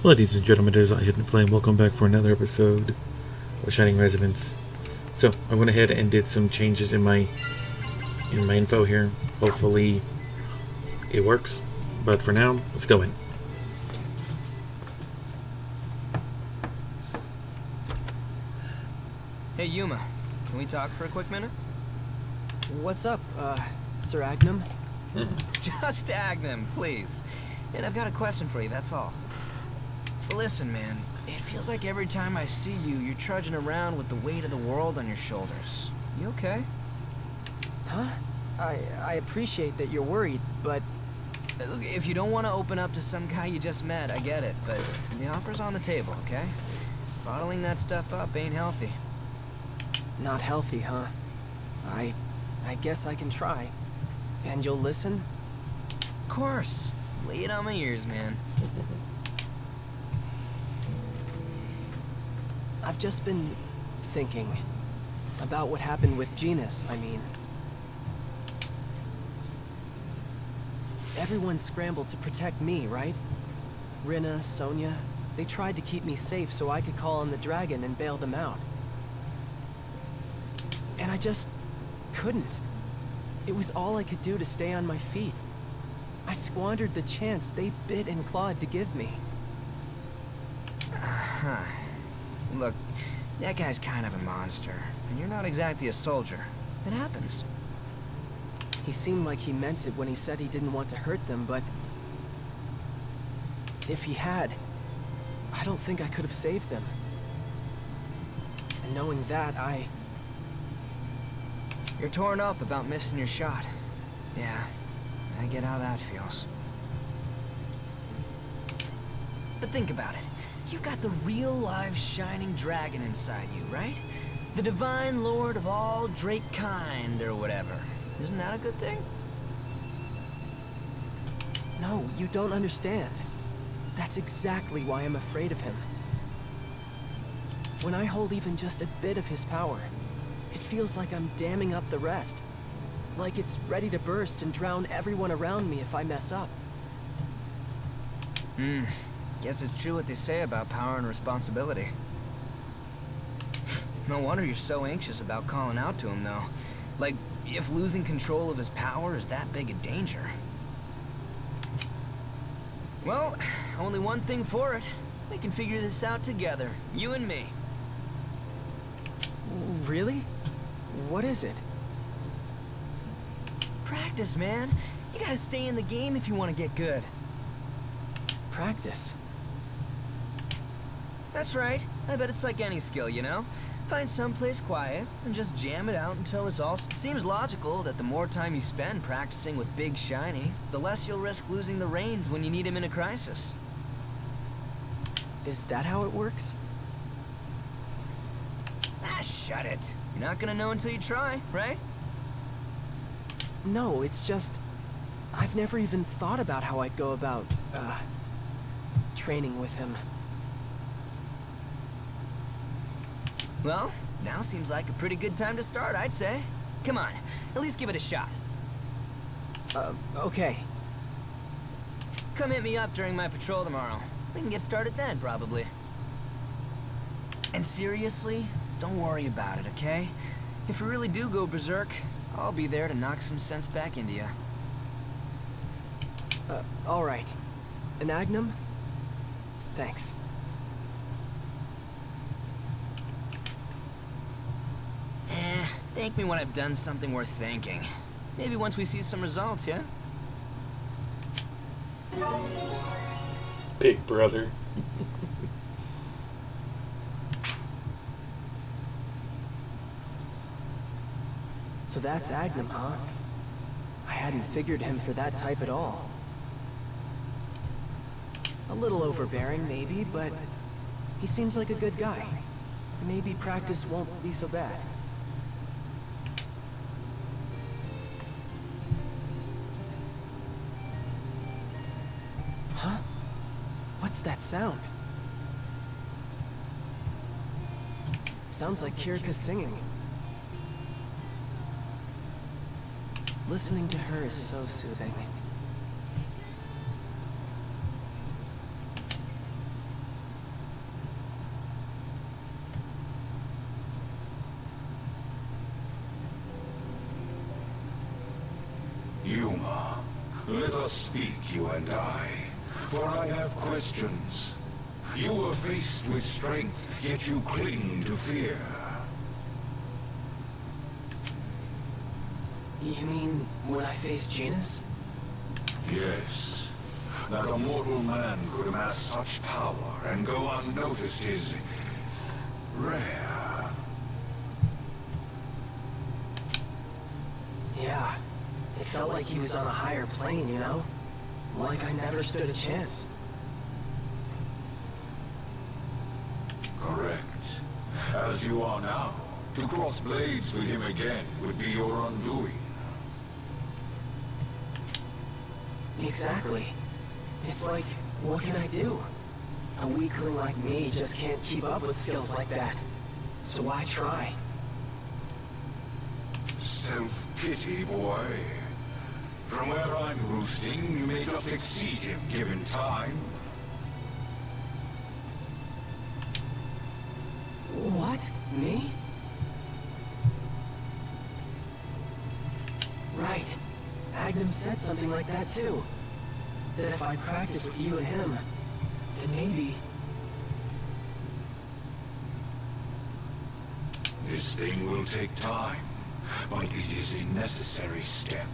Ladies and gentlemen, it is I Hidden Flame. Welcome back for another episode of Shining Resonance. So I went ahead and did some changes in my info here. Hopefully it works. But for now, let's go in. Hey Yuma, can we talk for a quick minute? What's up, Sir Agnum? Just Agnum, please. And I've got a question for you, that's all. Listen, man, it feels like every time I see you, you're trudging around with the weight of the world on your shoulders. You okay? Huh? I appreciate that you're worried, but... Look, if you don't want to open up to some guy you just met, I get it, but the offer's on the table, okay? Bottling that stuff up ain't healthy. Not healthy, huh? I guess I can try. And you'll listen? Of course. Lay it on my ears, man. I've just been thinking about what happened with Genus, I mean. Everyone scrambled to protect me, right? Rinna, Sonia, they tried to keep me safe so I could call on the dragon and bail them out. And I just couldn't. It was all I could do to stay on my feet. I squandered the chance they bit and clawed to give me. Look, that guy's kind of a monster, and you're not exactly a soldier. It happens. He seemed like he meant it when he said he didn't want to hurt them, but... if he had, I don't think I could have saved them. And knowing that, You're torn up about missing your shot. Yeah, I get how that feels. But think about it. You've got the real live shining dragon inside you, right? The divine lord of all Drake kind, or whatever. Isn't that a good thing? No, you don't understand. That's exactly why I'm afraid of him. When I hold even just a bit of his power, it feels like I'm damming up the rest. Like it's ready to burst and drown everyone around me if I mess up. Guess it's true what they say about power and responsibility. No wonder you're so anxious about calling out to him, though. Like, if losing control of his power is that big a danger. Well, only one thing for it. We can figure this out together, you and me. Really? What is it? Practice, man. You gotta stay in the game if you want to get good. Practice. That's right. I bet it's like any skill, you know? Find someplace quiet and just jam it out until it's all... Seems logical that the more time you spend practicing with Big Shiny, the less you'll risk losing the reins when you need him in a crisis. Is that how it works? Ah, shut it. You're not gonna know until you try, right? No, it's just... I've never even thought about how I'd go about, training with him. Well, now seems like a pretty good time to start, I'd say. Come on, at least give it a shot. Okay. Come hit me up during my patrol tomorrow. We can get started then, probably. And seriously, don't worry about it, okay? If we really do go berserk, I'll be there to knock some sense back into you. Alright. An Agnum? Thanks. Thank me when I've done something worth thanking. Maybe once we see some results, yeah? Big brother. So that's Agnum, huh? I hadn't figured him for that type at all. A little overbearing, maybe, but he seems like a good guy. Maybe practice won't be so bad. Huh? What's that sound? Sounds like Kirika's singing. Listening to her is so soothing. Let us speak, you and I, for I have questions. You are faced with strength, yet you cling to fear. You mean when I faced Genus? Yes. That a mortal man could amass such power and go unnoticed is rare. Yeah. It felt like he was on a higher plane, you know? Like I never stood a chance. Correct. As you are now, to cross blades with him again would be your undoing. Exactly. It's like, what can I do? A weakling like me just can't keep up with skills like that. So why try? Self-pity, boy. From where I'm roosting, you may just exceed him given time. What? Me? Right. Magnum said something like that too. That if I practice with you and him, then maybe... This thing will take time, but it is a necessary step.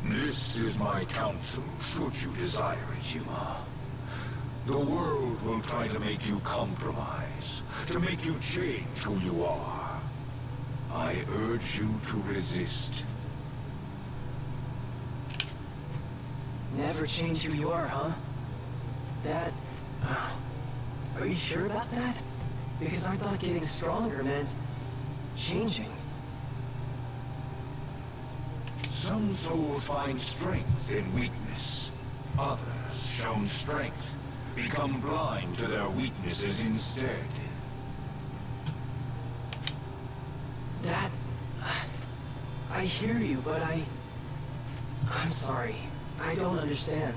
This is my counsel, should you desire it, Yuma. The world will try to make you compromise, to make you change who you are. I urge you to resist. Never change who you are, huh? That... are you sure about that? Because I thought getting stronger meant... changing. Some souls find strength in weakness. Others, shown strength, become blind to their weaknesses instead. That... I hear you, but I'm sorry. I don't understand.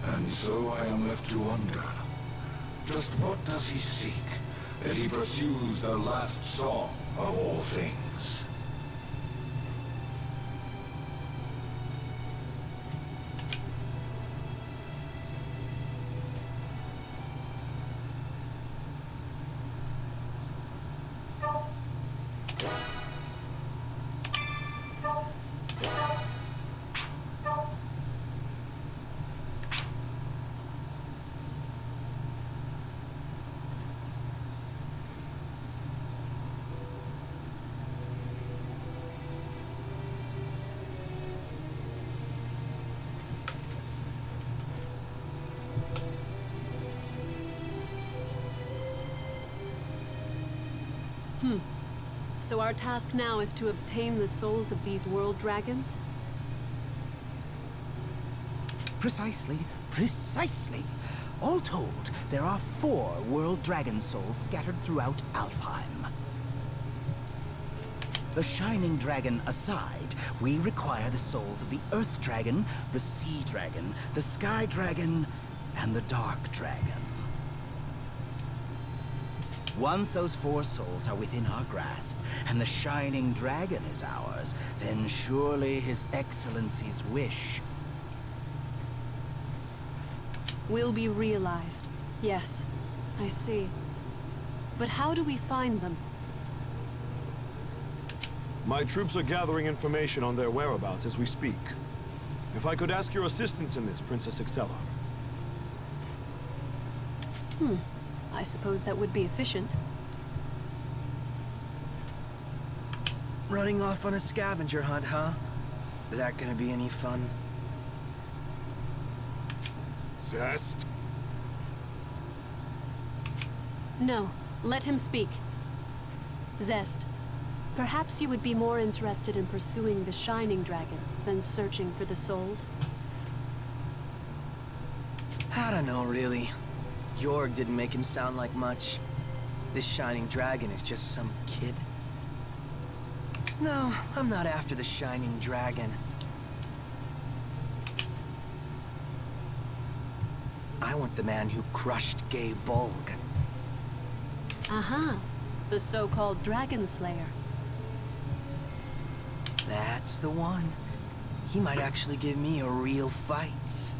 And so I am left to wonder, just what does he seek, that he pursues the last song of all things? So our task now is to obtain the souls of these world dragons? Precisely. All told, there are 4 world dragon souls scattered throughout Alfheim. The Shining Dragon aside, we require the souls of the Earth Dragon, the Sea Dragon, the Sky Dragon, and the Dark Dragon. Once those 4 souls are within our grasp, and the Shining Dragon is ours, then surely His Excellency's wish Will be realized. Yes, I see. But how do we find them? My troops are gathering information on their whereabouts as we speak. If I could ask your assistance in this, Princess Excella. I suppose that would be efficient. Running off on a scavenger hunt, huh? That gonna be any fun? Zest? No, let him speak. Zest, perhaps you would be more interested in pursuing the Shining Dragon than searching for the souls? I don't know, really. Jorg didn't make him sound like much. This Shining Dragon is just some kid. No, I'm not after the Shining Dragon. want the man who crushed Gay Bolg. Uh-huh. The so-called Dragon Slayer. That's the one. He might actually give me a real fight.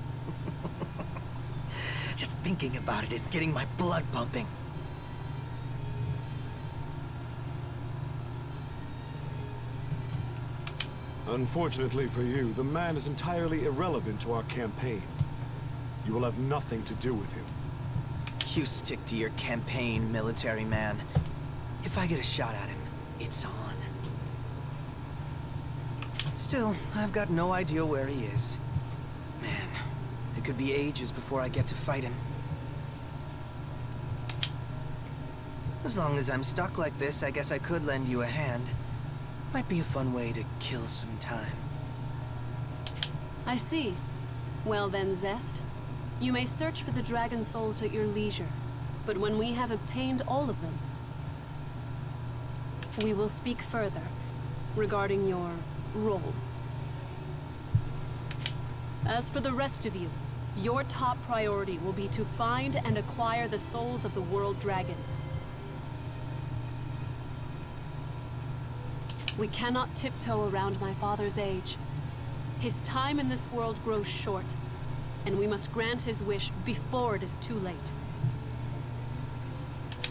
Just thinking about it is getting my blood pumping. Unfortunately for you, the man is entirely irrelevant to our campaign. You will have nothing to do with him. You stick to your campaign, military man. If I get a shot at him, it's on. Still, I've got no idea where he is. Man, it could be ages before I get to fight him. As long as I'm stuck like this, I guess I could lend you a hand. Might be a fun way to kill some time. I see. Well then, Zest. You may search for the dragon souls at your leisure, but when we have obtained all of them, we will speak further regarding your role. As for the rest of you, your top priority will be to find and acquire the souls of the world dragons. We cannot tiptoe around my father's age. His time in this world grows short, and we must grant his wish before it is too late.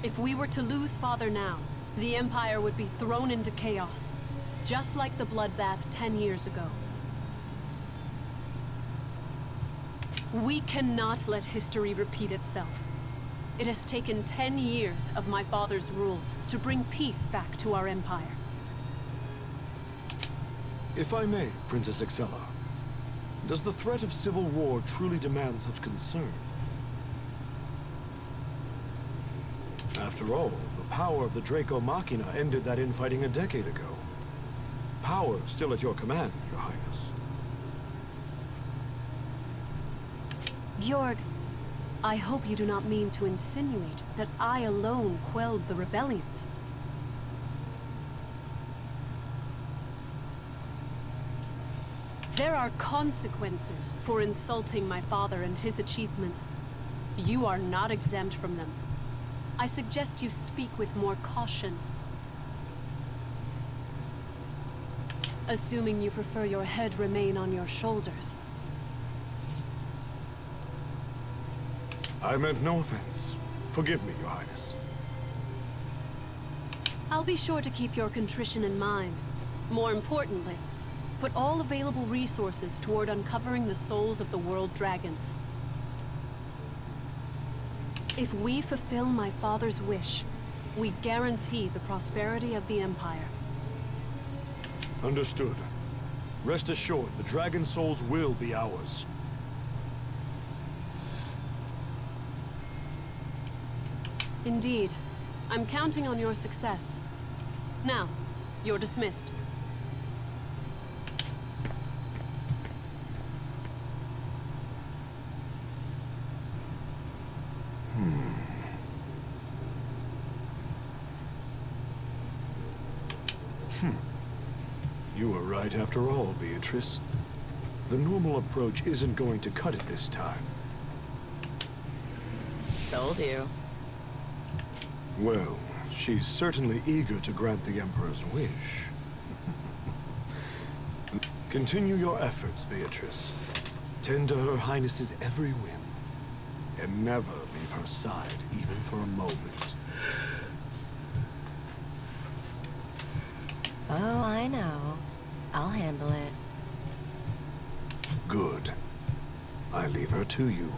If we were to lose Father now, the Empire would be thrown into chaos, just like the bloodbath 10 years ago. We cannot let history repeat itself. It has taken 10 years of my father's rule to bring peace back to our Empire. If I may, Princess Excella, does the threat of civil war truly demand such concern? After all, the power of the Draco Machina ended that infighting a decade ago. Power still at your command, Your Highness. Georg, I hope you do not mean to insinuate that I alone quelled the rebellions. There are consequences for insulting my father and his achievements. You are not exempt from them. I suggest you speak with more caution. Assuming you prefer your head remain on your shoulders. I meant no offense. Forgive me, Your Highness. I'll be sure to keep your contrition in mind. More importantly, put all available resources toward uncovering the souls of the world dragons. If we fulfill my father's wish, we guarantee the prosperity of the Empire. Understood. Rest assured, the dragon souls will be ours. Indeed. I'm counting on your success. Now, you're dismissed. You were right after all, Beatrice. The normal approach isn't going to cut it this time. Told you. Well, she's certainly eager to grant the Emperor's wish. Continue your efforts, Beatrice. Tend to Her Highness's every whim. And never leave her side, even for a moment. Oh, I know. I'll handle it. Good. I leave her to you.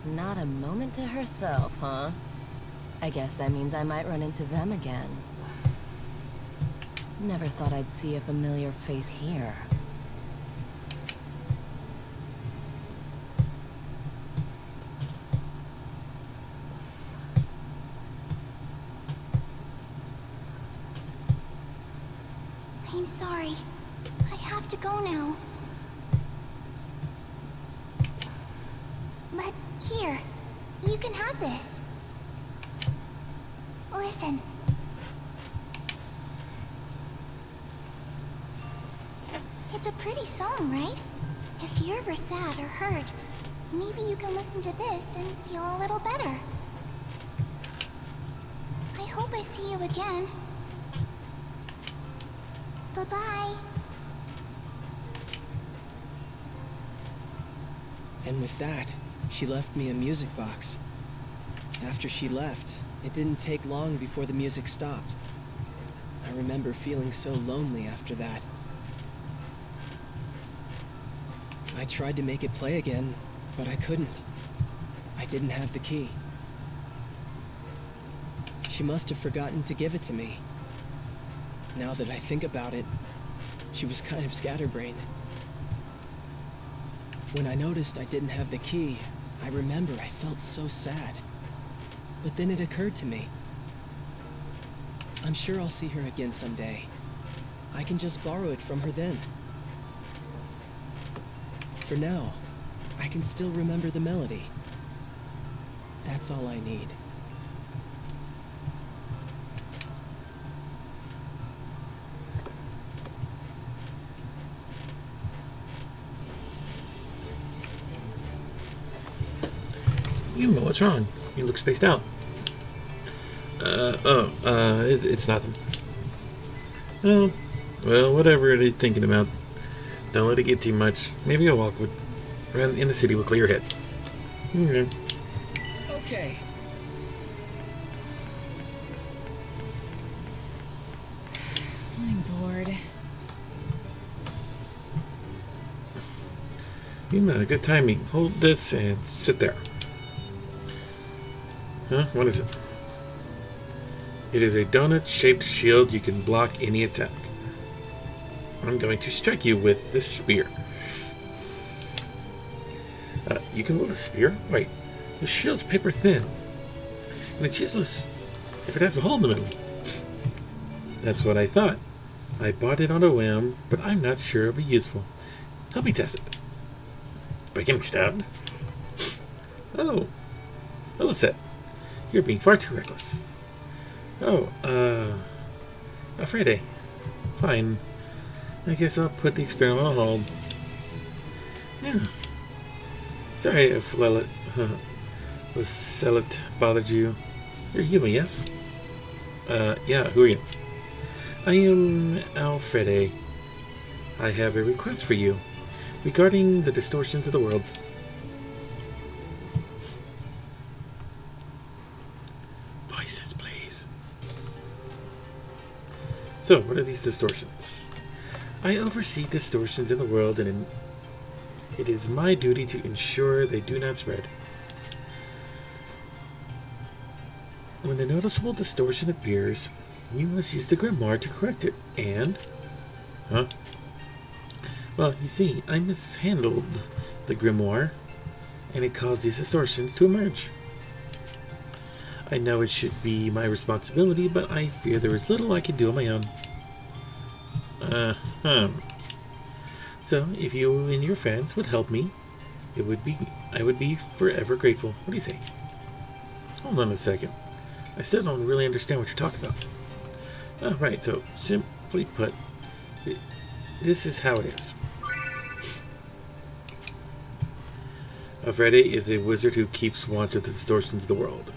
Not a moment to herself, huh? I guess that means I might run into them again. Never thought I'd see a familiar face here. I'm sorry. I have to go now. But here, you can have this. Listen. It's a pretty song, right? If you're ever sad or hurt, maybe you can listen to this and feel a little better. I hope I see you again. Bye-bye. And with that, she left me a music box. After she left, it didn't take long before the music stopped. I remember feeling so lonely after that. I tried to make it play again, but I couldn't. I didn't have the key. She must have forgotten to give it to me. Now that I think about it, she was kind of scatterbrained. When I noticed I didn't have the key, I remember I felt so sad. But then it occurred to me. I'm sure I'll see her again someday. I can just borrow it from her then. For now, I can still remember the melody. That's all I need. You know what's wrong. You look spaced out. It's nothing. Oh, well, whatever you're thinking about. Don't let it get too much. Maybe a walk around in the city will clear your head. Okay. Okay. I'm bored. Yuma, good timing. Hold this and sit there. Huh? What is it? It is a donut-shaped shield. You can block any attack. I'm going to strike you with this spear. You can wield a spear? Wait. The shield's paper thin. And it's useless if it has a hole in the middle. That's what I thought. I bought it on a whim, but I'm not sure it'll be useful. Help me test it. By getting stabbed? Oh. Well, Seth. You're being far too reckless. Oh, Friday. Fine. I guess I'll put the experiment on hold. Yeah. Sorry if Leselit bothered you. You're Yuma, yes? Yeah, who are you? I am Alfrede. I have a request for you regarding the distortions of the world. Voices, please. So, what are these distortions? I oversee distortions in the world, and it is my duty to ensure they do not spread. When a noticeable distortion appears, you must use the grimoire to correct it, and... Huh? Well, you see, I mishandled the grimoire, and it caused these distortions to emerge. I know it should be my responsibility, but I fear there is little I can do on my own. So, if you and your friends would help me, I would be forever grateful. What do you say? Hold on a second. I still don't really understand what you're talking about. Oh, right, so, simply put, this is how it is. Alfrede is a wizard who keeps watch of the distortions of the world.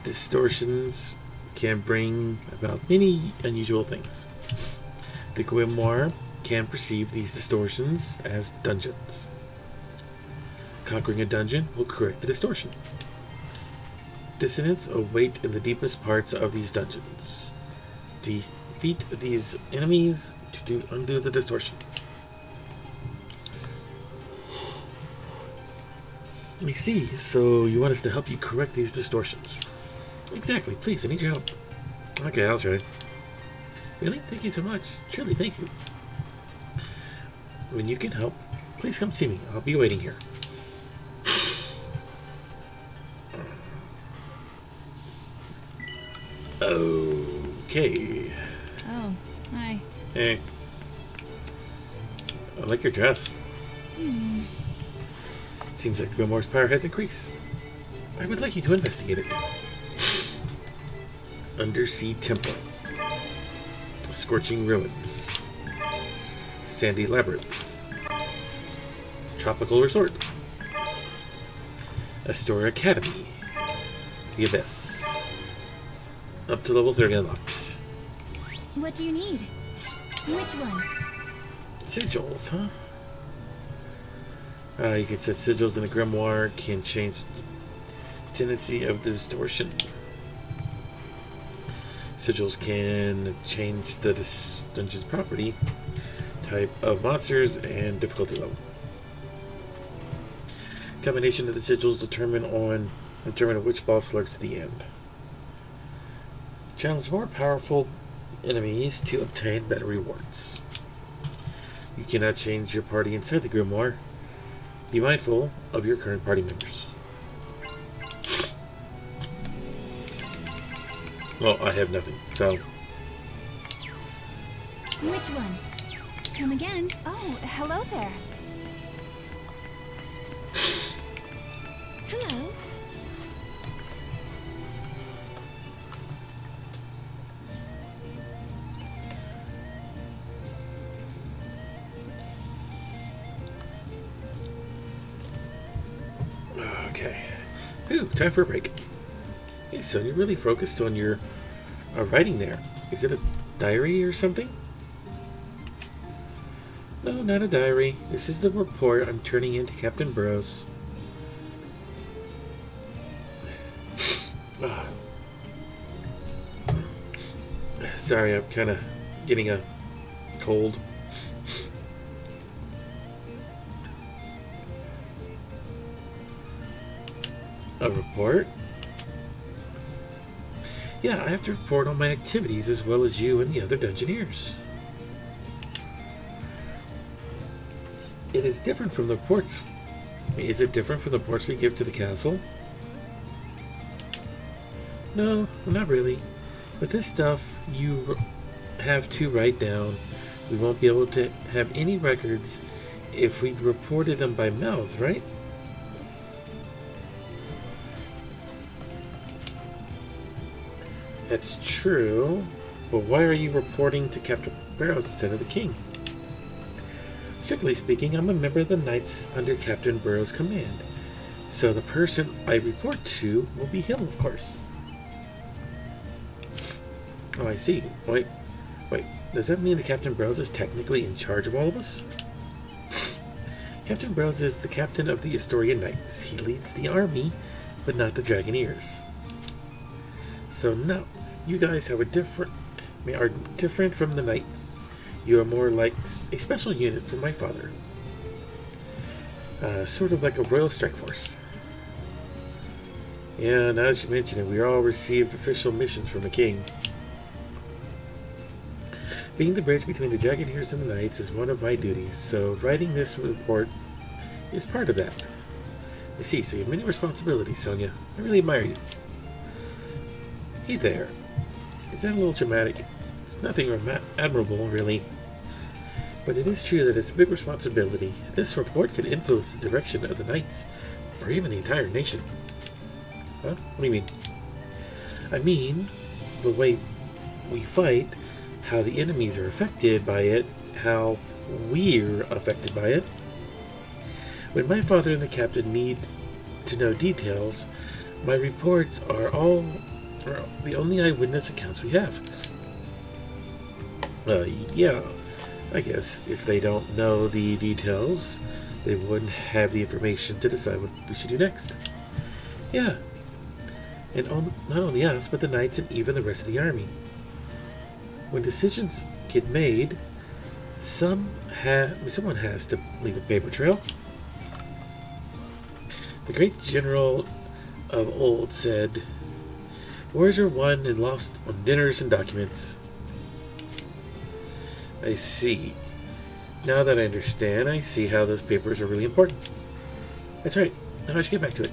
Distortions can bring about many unusual things. The grimoire can perceive these distortions as dungeons. Conquering a dungeon will correct the distortion. Dissonants await in the deepest parts of these dungeons. Defeat these enemies to undo the distortion. I see, so you want us to help you correct these distortions. Exactly, please, I need your help. Okay, I'll try. Really? Thank you so much. Truly, thank you. When you can help, please come see me. I'll be waiting here. Okay. Oh, hi. Hey. I like your dress. Seems like the grimoire's power has increased. I would like you to investigate it. Undersea Temple. Scorching Ruins. Sandy Labyrinth. Tropical Resort. Astoria Academy. The Abyss. Up to level 30 unlocked. What do you need? Which one? Sigils, huh? You can set sigils in a grimoire, can change the tendency of the distortion. Sigils can change the dungeon's property, type of monsters, and difficulty level. Combination of the sigils determine which boss lurks at the end. Challenge more powerful enemies to obtain better rewards. You cannot change your party inside the grimoire. Be mindful of your current party members. Well, I have nothing, so... Which one? Come again? Oh, hello there. Hello. Okay. Ooh, time for a break. Hey, son, you're really focused on your writing there. Is it a diary or something? No, not a diary. This is the report I'm turning in to Captain Burrows. Sorry, I'm kind of getting a cold. A report? Yeah, I have to report on my activities as well as you and the other Dungeoneers. It is different from the reports. Is it different from the reports we give to the castle? No, not really. But this stuff you have to write down. We won't be able to have any records if we reported them by mouth, right? That's true. But why are you reporting to Captain Burrows instead of the king? Strictly speaking, I'm a member of the Knights under Captain Burrows' command. So the person I report to will be him, of course. Oh, I see. Wait. Does that mean that Captain Burrows is technically in charge of all of us? Captain Burrows is the captain of the Astoria Knights. He leads the army, but not the Dragoneers. So no, you guys are different from the Knights. You are more like a special unit from my father. Sort of like a Royal Strike Force. Yeah, now that you mention it, we all received official missions from the king. Being the bridge between the Dragoneers and the Knights is one of my duties, so writing this report is part of that. I see, so you have many responsibilities, Sonia. I really admire you. Hey there. Is that a little dramatic? It's nothing admirable, really. But it is true that it's a big responsibility. This report could influence the direction of the Knights, or even the entire nation. Huh? What do you mean? I mean, the way we fight, how the enemies are affected by it, how we're affected by it. When my father and the captain need to know details, my reports are all the only eyewitness accounts we have. Yeah, I guess if they don't know the details, they wouldn't have the information to decide what we should do next. Yeah, and not only us, but the Knights and even the rest of the army. When decisions get made, someone has to leave a paper trail. The great general of old said, "Wars are won and lost on dinners and documents." I see. Now that I understand, I see how those papers are really important. That's right. Now I should get back to it.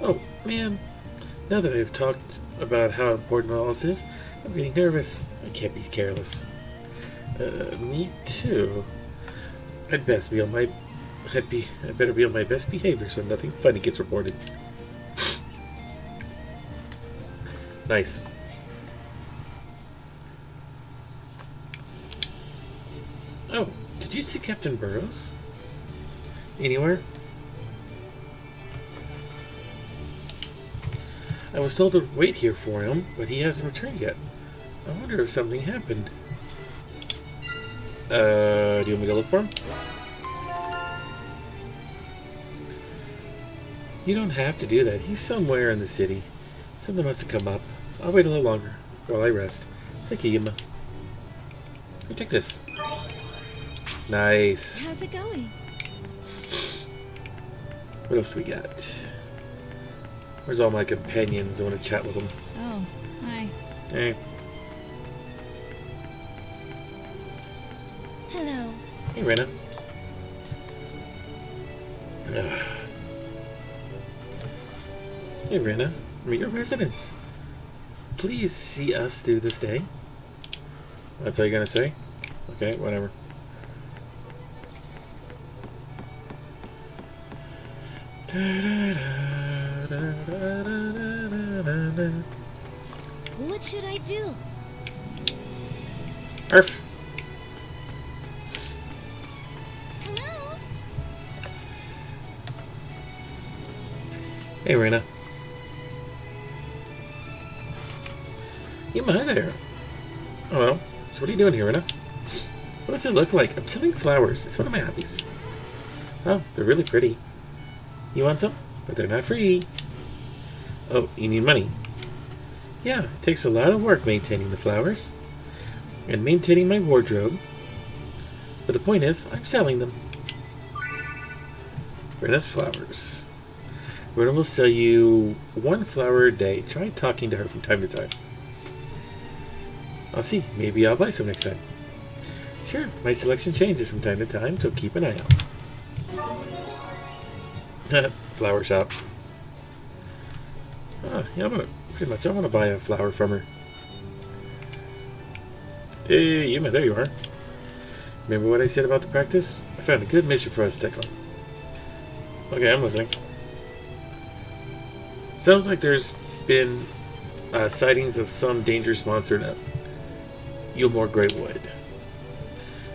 Oh, man. Now that I've talked about how important all this is, I'm getting nervous. I can't be careless. Me too. I better be on my best behavior so nothing funny gets reported. Nice. Oh, did Did you see Captain Burrows? Anywhere? I was told to wait here for him, but he hasn't returned yet. I wonder if something happened. Do you want me to look for him? You don't have to do that. He's somewhere in the city. Something must have come up. I'll wait a little longer while I rest. Thank you, Yuma. Here, take this. Nice. How's it going? What else we got? Where's all my companions? I want to chat with them. Oh, hi. Hey. Hello. Hey, Rena. Hey, Rena. Meet your residents. Please see us through this day. That's all you're gonna say? Okay, whatever. What should I do? Arf. Hello? Hey, Rena. Yuma, hi there. Oh, well. So what are you doing here, Rena? What does it look like? I'm selling flowers. It's one of my hobbies. Oh, they're really pretty. You want some? But they're not free. Oh, you need money. Yeah, it takes a lot of work maintaining the flowers. And maintaining my wardrobe. But the point is, I'm selling them. Rena's flowers. Rena will sell you 1 flower a day. Try talking to her from time to time. I'll see. Maybe I'll buy some next time. Sure, my selection changes from time to time, so keep an eye out. Flower shop. Yeah, pretty much I want to buy a flower from her. Hey, Yuma, there you are. Remember what I said about the practice? I found a good mission for us to tackle. Okay, I'm listening. Sounds like there's been sightings of some dangerous monster in Yulmore Greywood.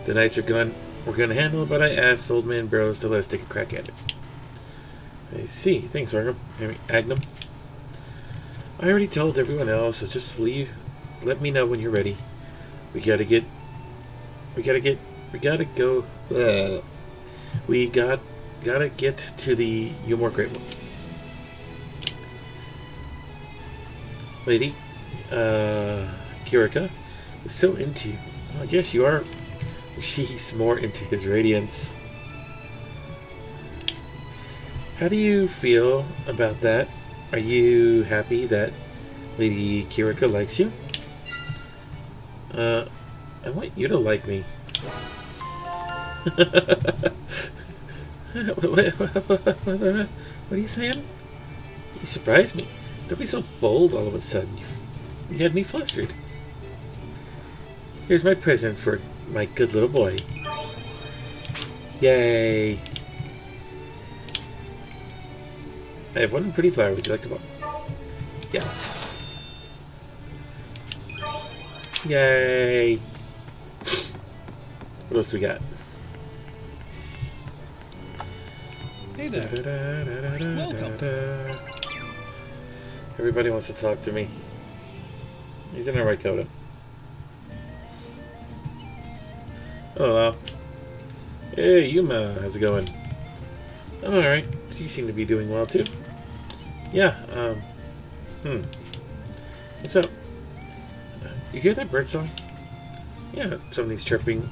The knights we're gonna handle it, but I asked Old Man Burrows to let us take a crack at it. I see. Thanks, Agnum. I already told everyone else, so just leave. Let me know when you're ready. We gotta go. We gotta get to the Yulmore Greywood. Lady, Kirika is so into you. Well, I guess you are. She's more into his radiance. How do you feel about that? Are you happy that Lady Kirika likes you? I want you to like me. What are you saying? You surprised me. Don't be so bold all of a sudden. You had me flustered. Here's my present for my good little boy. Yay! I have one pretty flower. Would you like to buy? Yes. Yay! What else do we got? Hey there. Welcome. Everybody wants to talk to me. He's in the right coda. Hello. Hey, Yuma. How's it going? I'm alright. So you seem to be doing well, too. Yeah, What's up? You hear that bird song? Yeah, something's chirping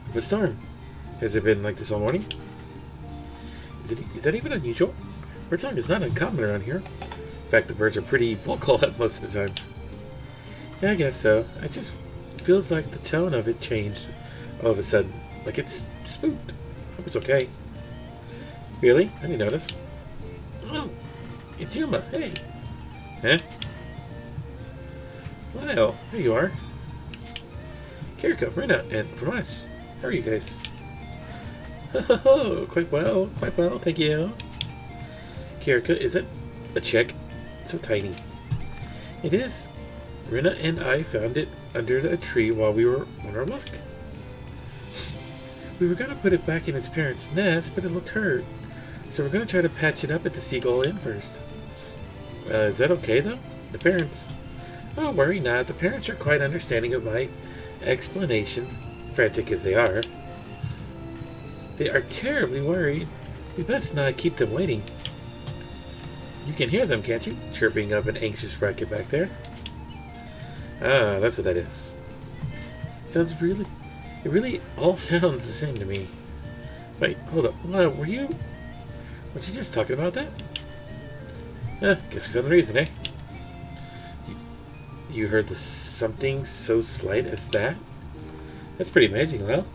of a storm. Has it been like this all morning? Is that even unusual? Bird song is not uncommon around here. In fact, the birds are pretty vocal most of the time. Yeah, I guess so. It just feels like the tone of it changed all of a sudden. Like it's spooked. Hope it's okay. Really? I didn't notice. Oh, it's Yuma. Hey. Huh? Lyle, there you are. Kiriko, Rena, and Fromage. How are you guys? Oh, quite well, thank you. Kiriko, is it a chick? It's so tiny. It is. Rena and I found it under a tree while we were on our walk. We were gonna put it back in its parents' nest, but it looked hurt. So we're gonna try to patch it up at the Seagull Inn first. Is that okay, though? The parents? Oh, worry not. The parents are quite understanding of my explanation, frantic as they are. They are terribly worried. We best not keep them waiting. You can hear them, can't you? Chirping up an anxious racket back there. Ah, that's what that is. It really all sounds the same to me. Wait, hold up. Weren't you just talking about that? Guess we found the reason, eh? You heard something so slight as that? That's pretty amazing, Lyle.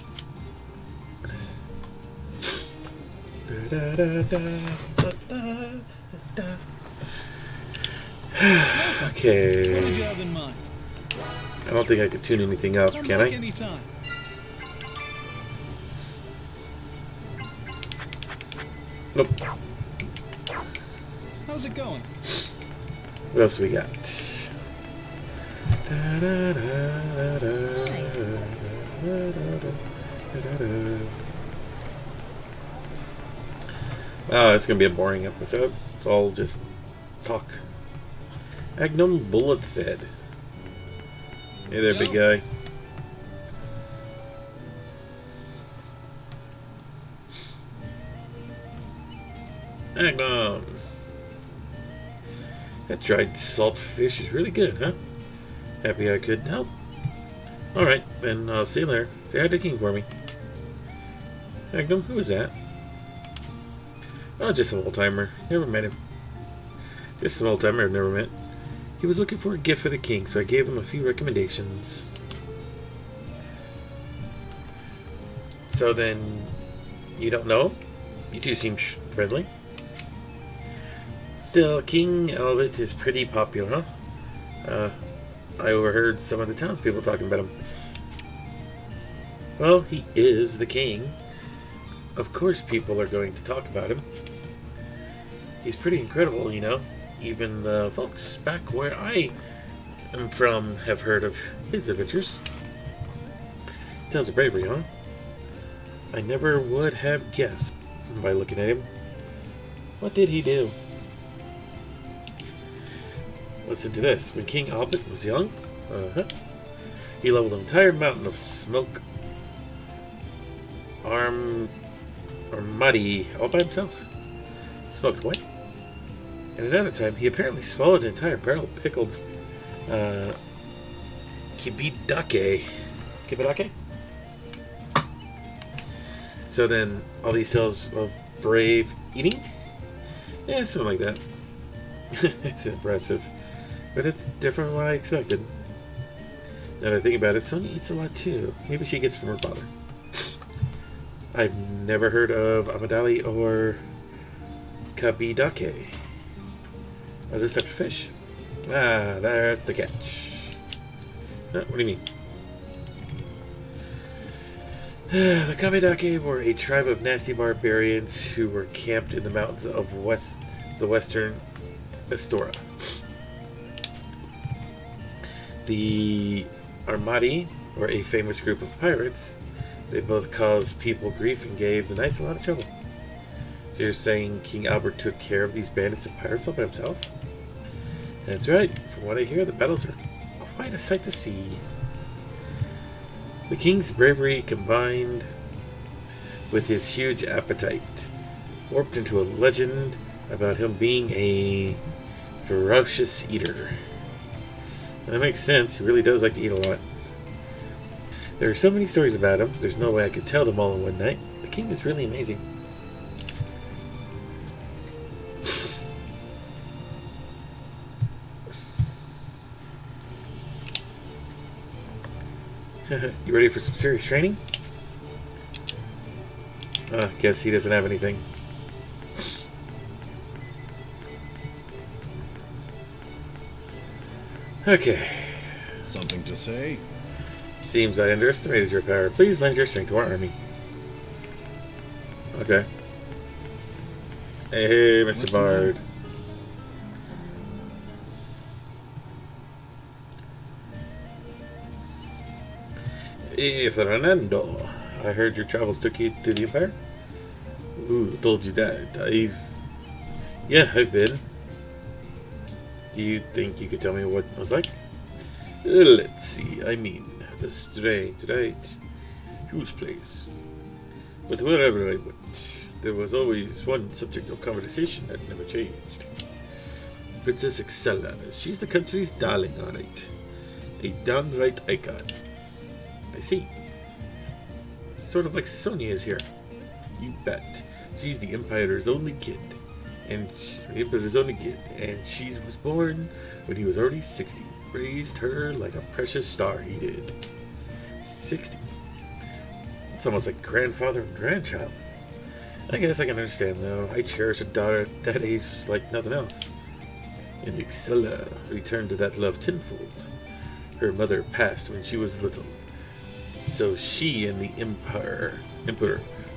Okay. What did you have in mind? I don't think I can tune anything up, can I? Anytime. Nope. How's it going? What else we got? Oh, it's gonna be a boring episode. It's all just talk. Agnum Bullet Fed. Hey there, big guy. Agnum. That dried salt fish is really good, huh? Happy I could help. Alright, then I'll see you later. Say hi to King for me. Agnum, who is that? Oh, just an old-timer. Never met him. Just an old-timer I've never met. He was looking for a gift for the king, so I gave him a few recommendations. So then, you don't know him? You two seem friendly. Still, King Albert is pretty popular, huh? I overheard some of the townspeople talking about him. Well, he is the king. Of course people are going to talk about him. He's pretty incredible, you know. Even the folks back where I am from have heard of his adventures. Tales of bravery, huh? I never would have guessed by looking at him. What did he do? Listen to this. When King Albert was young, he leveled an entire mountain of smoke armadi all by himself. Smoked what? And another time, he apparently swallowed an entire barrel of pickled kibidake. Kibidake? So then, all these tales of brave eating? Yeah, something like that. It's impressive. But it's different from what I expected. Now that I think about it, Sonia eats a lot too. Maybe she gets it from her father. I've never heard of amadali or kabidake. Are those types of fish? Ah, that's the catch. What do you mean? The Kabidake were a tribe of nasty barbarians who were camped in the mountains of the western Astora. The Armadi were a famous group of pirates. They both caused people grief and gave the knights a lot of trouble. So you're saying King Albert took care of these bandits and pirates all by himself? That's right. From what I hear, the battles are quite a sight to see. The king's bravery combined with his huge appetite warped into a legend about him being a ferocious eater. And that makes sense. He really does like to eat a lot. There are so many stories about him, there's no way I could tell them all in one night. The king is really amazing. You ready for some serious training? Guess he doesn't have anything. Okay. Something to say? Seems I underestimated your power. Please lend your strength to our army. Okay. Hey, Mr. Bard. Fernando, I heard your travels took you to the Empire? Who told you that? I've been. Do you think you could tell me what it was like? Let's see, I mean, the strange, right? Huge place. But wherever I went, there was always one subject of conversation that never changed. Princess Excella. She's the country's darling, alright. A downright icon. I see. Sort of like Sonia is here. You bet. She's the Empire's only kid. And she was born when he was already 60. Raised her like a precious star he did. 60. It's almost like grandfather and grandchild. I guess I can understand, though. I cherish a daughter at that age like nothing else. And Excella returned to that love tenfold. Her mother passed when she was little. So she and the Emperor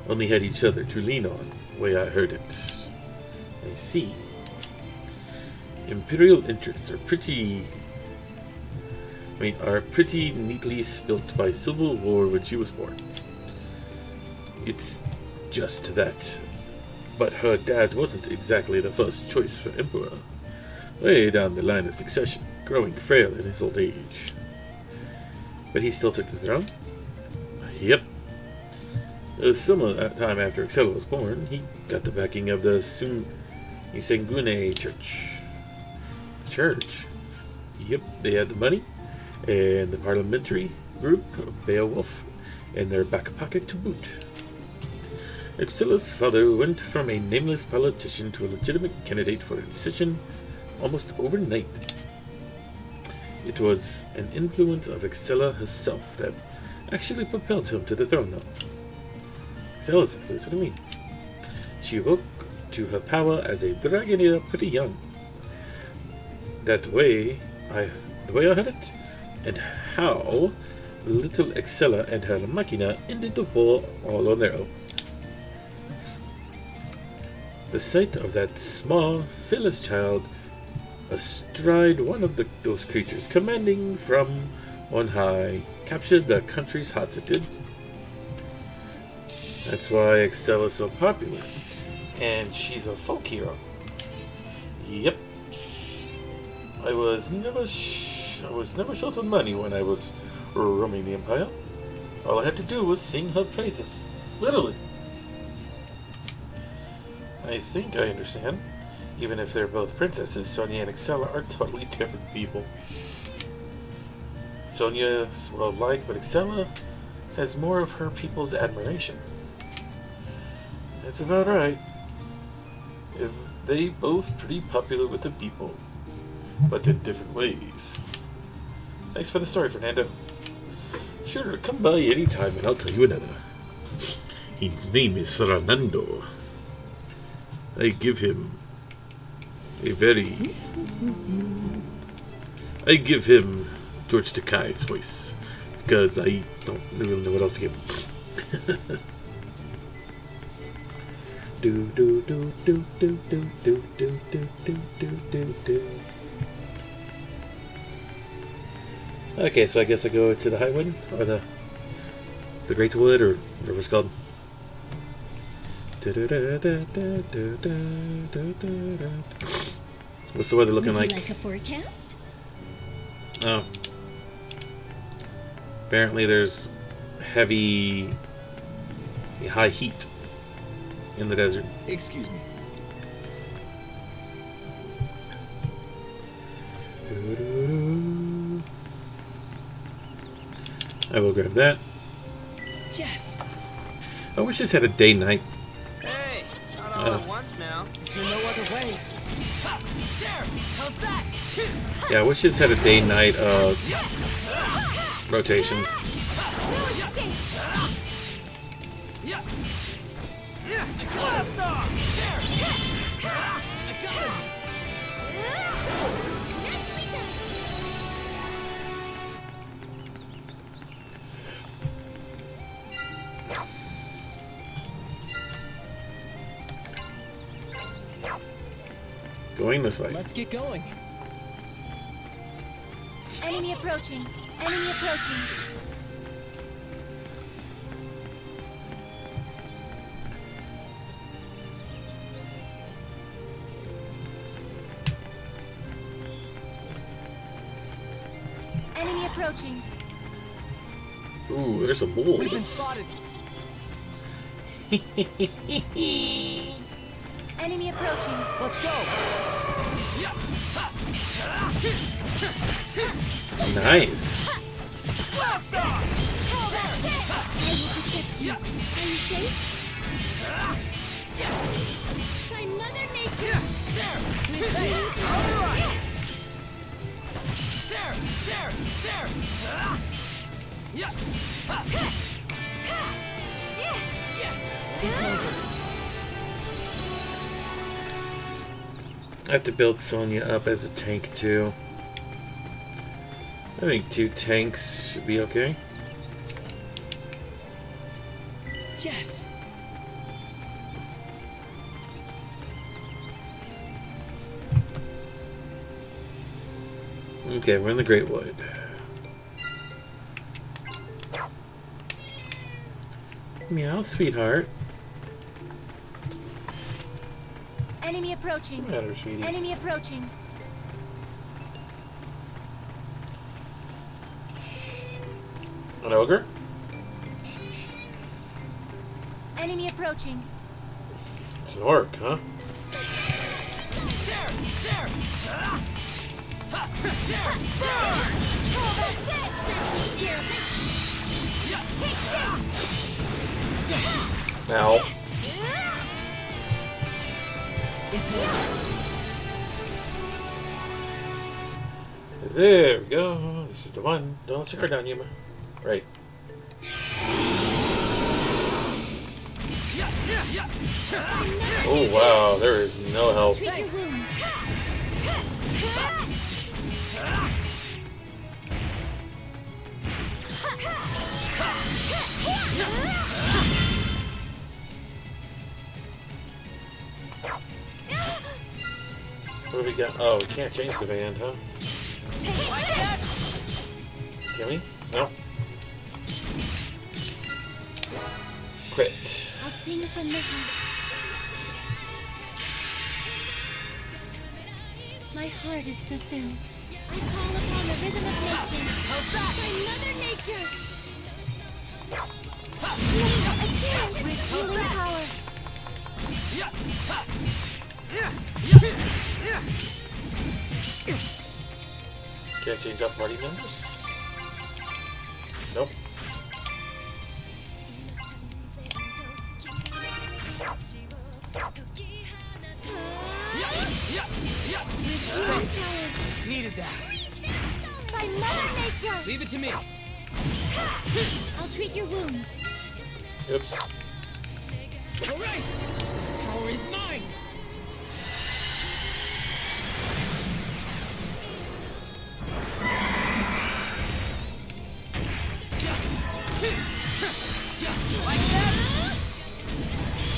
only had each other to lean on, the way I heard it. I see. Imperial interests are pretty neatly spilt by civil war when she was born. It's just that. But her dad wasn't exactly the first choice for Emperor. Way down the line of succession, growing frail in his old age. But he still took the throne? Yep. Some time after Excella was born, he got the backing of the Sengune Church. Yep, they had the money, and the parliamentary group, Beowulf, in their back pocket to boot. Excella's father went from a nameless politician to a legitimate candidate for a decision almost overnight. It was an influence of Excella herself that actually propelled him to the throne, though. Excella's influence? What do you mean? She awoke to her power as a Dragoneer pretty young. The way I heard it, and how little Excella and her machina ended the war all on their own. The sight of that small, fearless child astride one of those creatures commanding from on high captured the country's hearts, it did. That's why Excella is so popular. And she's a folk hero. Yep. I was never short of money when I was roaming the Empire. All I had to do was sing her praises. Literally. I think I understand. Even if they're both princesses, Sonia and Excella are totally different people. Sonia's well-liked, but Excella has more of her people's admiration. That's about right. If they both pretty popular with the people, but in different ways. Thanks for the story, Fernando. Sure, come by anytime and I'll tell you another. His name is Fernando. I give him George Takei's voice, because I don't really know what else to give him. Okay, so I guess I go to the High Wood, or the Great Wood, or whatever it's called. What's the weather looking like? Would you like a forecast? Oh. Apparently there's high heat in the desert. Excuse me. I will grab that. Yes. I wish this had a day-night. Hey, not all at once now. Is there no other way? There, how's that? Yeah, I wish this had a day-night rotation. Blast off! There! I got him! Going this way. Let's get going. Enemy approaching. Enemy approaching. approaching. Ooh, there's some We've been wolves. spotted. Enemy approaching. Let's go. Nice. Blast off! That's it! I will protect you. Are you safe? By Mother Nature! There! Alright! There! Yeah! Yes. It's over. I have to build Sonya up as a tank too. I think 2 tanks should be okay. Yes. Okay, we're in the Great Wood. Meow, sweetheart. Enemy approaching. What's the matter, sweetie? Enemy approaching. An ogre? Enemy approaching. It's an orc, huh? Ow. It's over. There we go. This is the one. Don't let your guard down, Yuma. Right. Oh wow, there is no help. Treat your wounds. What do we got? Oh, we can't change the band, huh? Can we? No. Crit. I'll sing from the heart. My heart is fulfilled. I call upon the rhythm of nature. By Mother Nature. Again, with healing power. Can't change up party members? Nope. With healing power. Needed that. By Mother Nature. Leave it to me. I'll treat your wounds. Oops. All right. This power is mine. Like that?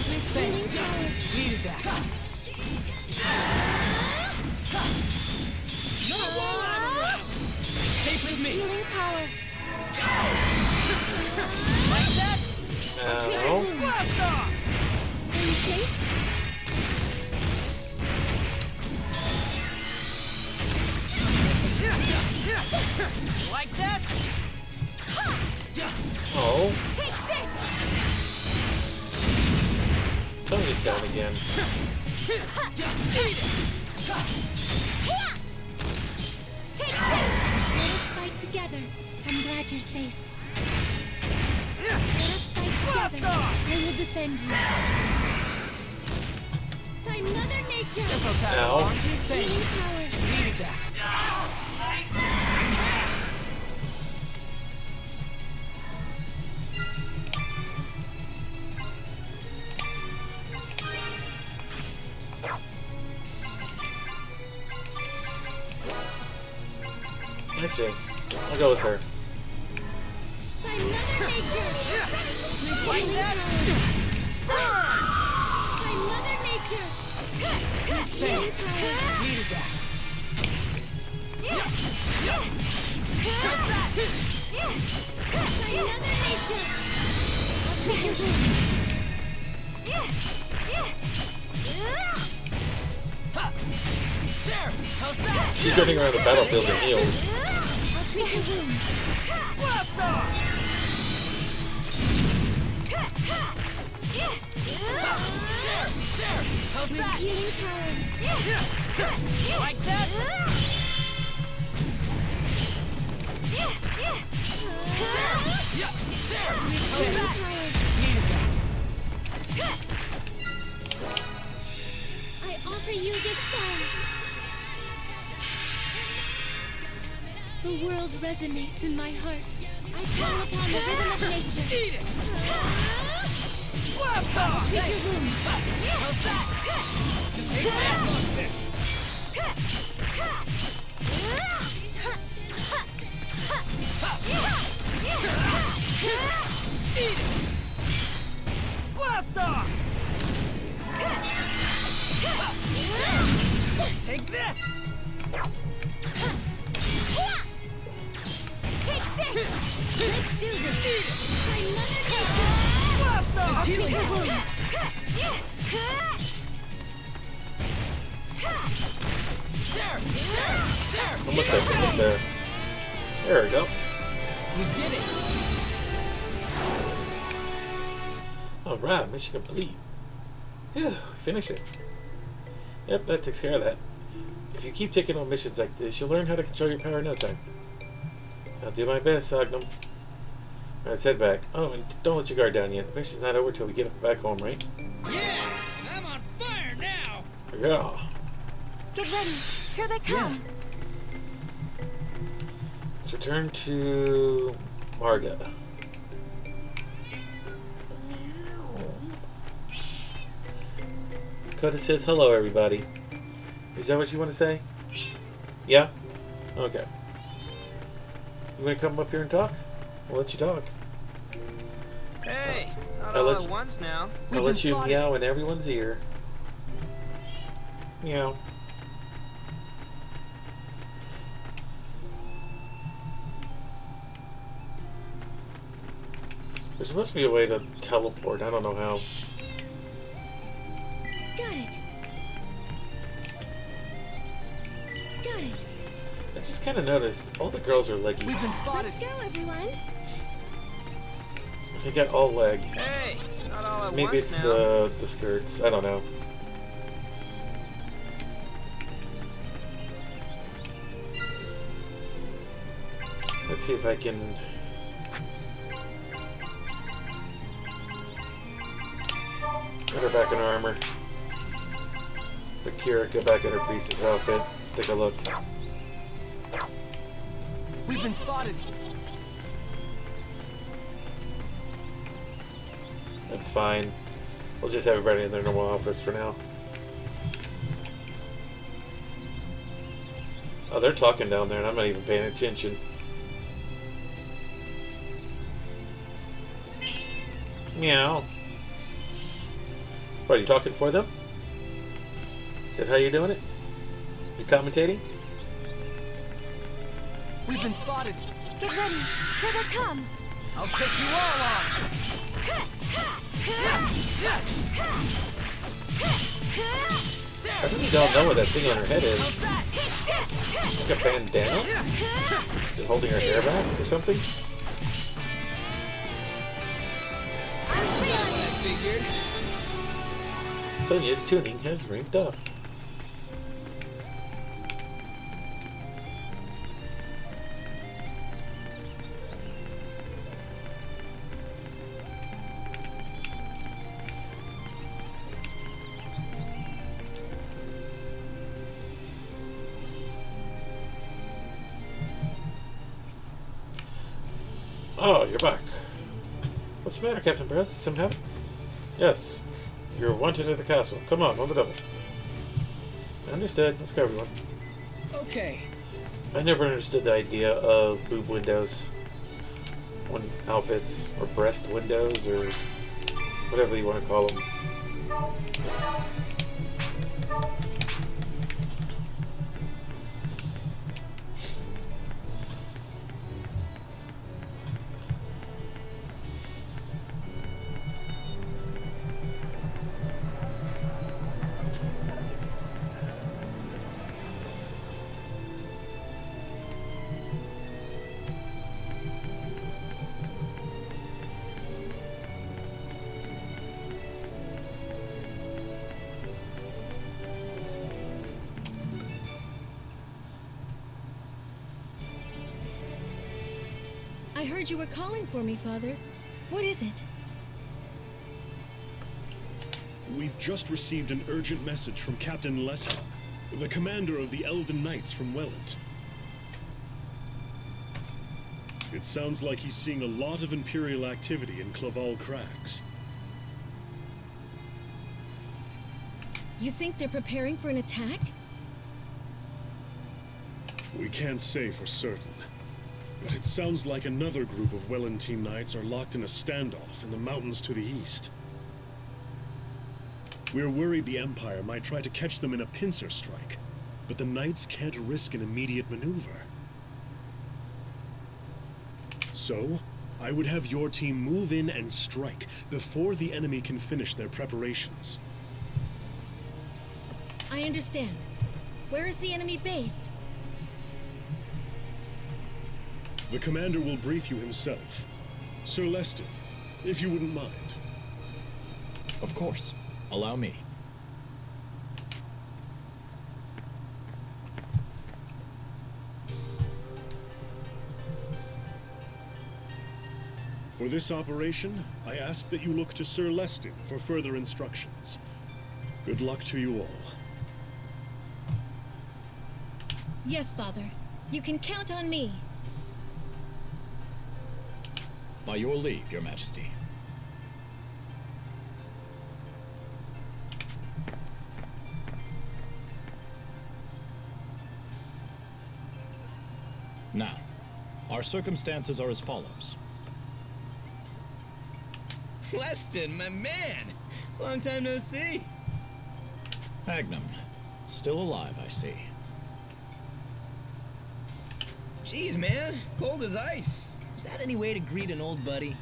With healing power. Needed that. No wall around. Safe with me. Healing power. Like that? Ow. Blast off! Are you safe? Like that? Oh, Take this! Sonya's down again. Take this! Let us fight together. I'm glad you're safe. Let us fight together. I will defend you. By Mother Nature. Ow. With healing power. Needed that. I see. I'll go with her. By Mother Nature. With Like healing that? power. By Mother Nature. With healing power. Needed that. By Mother Nature. I'll take your wounds. There! How's that? She's running around the battlefield in heels. I'll Treat your wounds. Blast off! There! How's With that? healing power. Like that? There! How's Healing that? power. Needed that. I offer you this song. The world resonates in my heart. I call upon the rhythm of nature. Eat it! Blast off! Treat your wounds. How's that? Just hate my ass on this. Eat it! Blast off! Take this! Take this! Let's do this! Eat it! I'm Mother Nature! Blast off! Treat your wounds. There! Almost there, almost there. There we go. We did it! Alright, mission complete. Yeah, we finished it. Yep, that takes care of that. If you keep taking on missions like this, you'll learn how to control your power in no time. I'll do my best, Sognum. Alright, let's head back. Oh, and don't let your guard down yet. The mission's not over till we get back home, right? Yeah! I'm on fire now! Yeah. Get ready. Here they come. Let's return to Marga. Coda says hello, everybody. Is that what you want to say? Yeah? Okay. You want to come up here and talk? I'll let you talk. Hey! Not I'll all let at you- once now. I'll let you meow in everyone's ear. Meow. There's supposed to be a way to teleport. I don't know how. Got it. Got it. I just kind of noticed all the girls are leggy. We've been spotted. Let's go, everyone. They got all leg. Hey! Not all at Maybe once it's now. the skirts. I don't know. Let's see if I can. Put her back in her armor. But Kira, go back in her priestess outfit. Let's take a look. We've been spotted. That's fine. We'll just have everybody in their normal outfits for now. Oh, they're talking down there and I'm not even paying attention. Meow. What, are you talking for them? Is that how you're doing it? You commentating? We've been spotted. Get ready. Here they come. I'll take you all on. I really don't know what that thing on her head is. Like a bandana? Is it holding her hair back or something? That figured. Sonia's tuning has ramped up. Oh, you're back. What's the matter, Captain Brass? Some happened? Yes. You're wanted at the castle. Come on the double. Understood. Let's go, everyone. Okay. I never understood the idea of boob windows on outfits, or breast windows, or whatever you want to call them. heard you were calling for me, Father. What is it? We've just received an urgent message from Captain Leston, the commander of the Elven Knights from Welland. It sounds like he's seeing a lot of Imperial activity in Claval Crags. You think they're preparing for an attack? We can't say for certain, but it sounds like another group of Wellentine Knights are locked in a standoff in the mountains to the east. We're worried the Empire might try to catch them in a pincer strike, but the Knights can't risk an immediate maneuver. So, I would have your team move in and strike before the enemy can finish their preparations. I understand. Where is the enemy based? The commander will brief you himself. Sir Leston, if you wouldn't mind. Of course. Allow me. For this operation, I ask that you look to Sir Leston for further instructions. Good luck to you all. Yes, Father. You can count on me. By your leave, Your Majesty. Now, our circumstances are as follows. Leston, my man! Long time no see. Magnum, still alive, I see. Jeez, man. Cold as ice. Is that any way to greet an old buddy?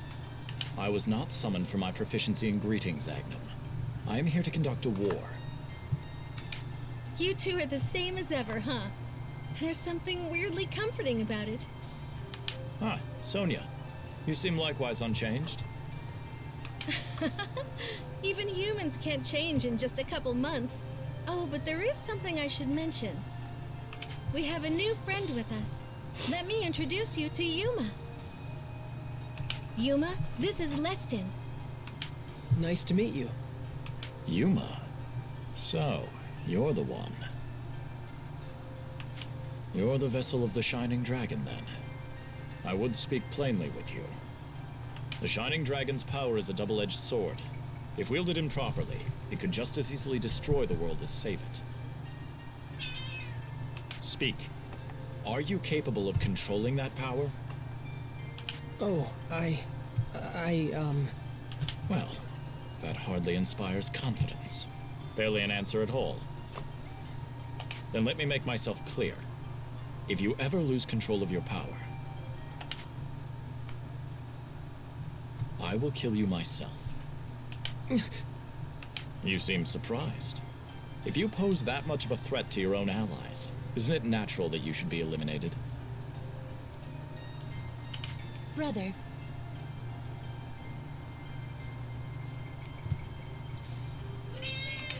I was not summoned for my proficiency in greetings, Agnum. I am here to conduct a war. You two are the same as ever, huh? There's something weirdly comforting about it. Ah, Sonia. You seem likewise unchanged. Even humans can't change in just a couple months. Oh, but there is something I should mention. We have a new friend with us. Let me introduce you to Yuma. Yuma, this is Leston. Nice to meet you. Yuma. So, you're the one. You're the vessel of the Shining Dragon, then. I would speak plainly with you. The Shining Dragon's power is a double-edged sword. If wielded improperly, it could just as easily destroy the world as save it. Speak. Are you capable of controlling that power? Oh, Well, that hardly inspires confidence. Barely an answer at all. Then let me make myself clear. If you ever lose control of your power, I will kill you myself. You seem surprised. If you pose that much of a threat to your own allies, isn't it natural that you should be eliminated? Brother.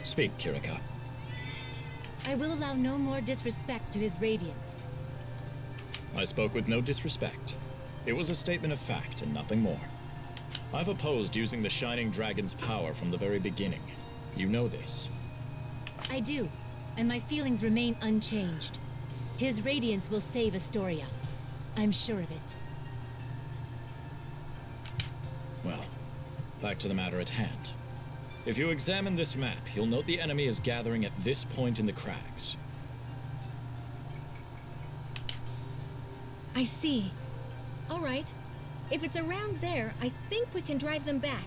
Speak, Kirika. I will allow no more disrespect to his radiance. I spoke with no disrespect. It was a statement of fact and nothing more. I've opposed using the Shining Dragon's power from the very beginning. You know this. I do, and my feelings remain unchanged. His radiance will save Astoria. I'm sure of it. Well, back to the matter at hand. If you examine this map, you'll note the enemy is gathering at this point in the crags. I see. All right. If it's around there, I think we can drive them back.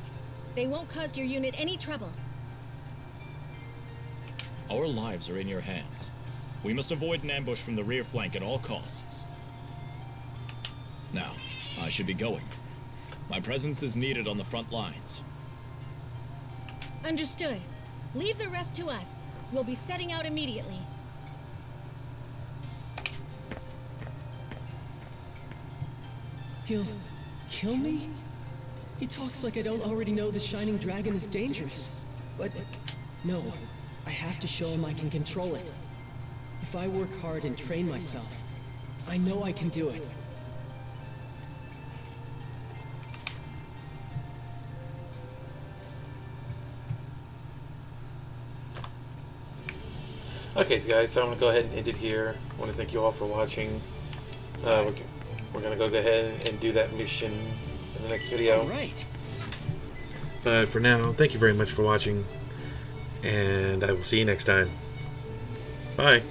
They won't cause your unit any trouble. Our lives are in your hands. We must avoid an ambush from the rear flank at all costs. Now, I should be going. My presence is needed on the front lines. Understood. Leave the rest to us. We'll be setting out immediately. He'll kill me? He talks like I don't already know the Shining Dragon is dangerous. But no, I have to show him I can control it. If I work hard and train myself, I know I can do it. Okay, guys, so I'm going to go ahead and end it here. I want to thank you all for watching. We're going to go ahead and do that mission in the next video. All right. But for now, thank you very much for watching, and I will see you next time. Bye.